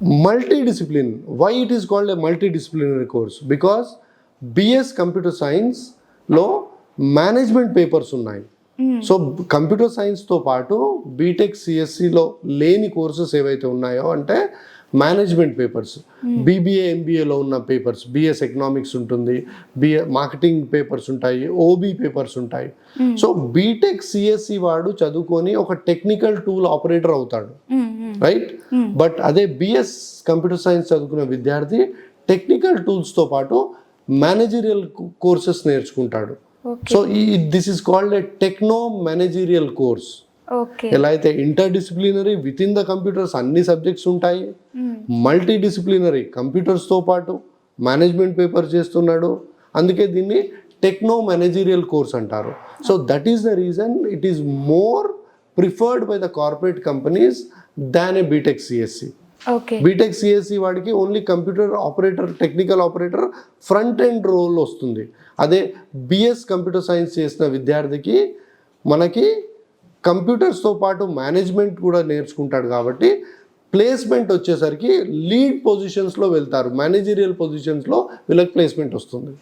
multidiscipline. Why it is called a multidisciplinary course? Because BS computer సైన్స్లో management papers ఉన్నాయి. So computer సైన్స్తో పాటు BTech సిఎస్సిలో లేని courses ఏవైతే ఉన్నాయో అంటే మేనేజ్మెంట్ పేపర్స్, బీబీఏ ఎంబీఏలో ఉన్న పేపర్స్, బిఎస్ ఎకనామిక్స్ ఉంటుంది, బిఏ మార్కెటింగ్ పేపర్స్ ఉంటాయి, ఓబీ పేపర్స్ ఉంటాయి. సో బీటెక్ సిఎస్సి వాడు చదువుకొని ఒక టెక్నికల్ టూల్ ఆపరేటర్ అవుతాడు, రైట్? బట్ అదే బిఎస్ కంప్యూటర్ సైన్స్ చదువుకున్న విద్యార్థి టెక్నికల్ టూల్స్తో పాటు మేనేజరియల్ కోర్సెస్ నేర్చుకుంటాడు. So this is called a techno managerial course. ఎలా అయితే interdisciplinary with in the computers అన్ని సబ్జెక్ట్స్ ఉంటాయి, మల్టీ డిసిప్లినరీ కంప్యూటర్స్తో పాటు మేనేజ్మెంట్ పేపర్ చేస్తున్నాడు, అందుకే దీన్ని టెక్నో మేనేజరియల్ కోర్స్ అంటారు. So that is the reason it is more preferred by the corporate companies than a BTech CSC. BTech CSC వాడికి only computer operator, technical operator, front end role వస్తుంది. అదే BS computer science చేసిన విద్యార్థికి మనకి కంప్యూటర్స్తో పాటు management కూడా నేర్చుకుంటాడు కాబట్టి ప్లేస్మెంట్ వచ్చేసరికి లీడ్ పొజిషన్స్లో వెళ్తారు, మేనేజరియల్ పొజిషన్స్లో వీళ్ళకి ప్లేస్మెంట్ వస్తుంది.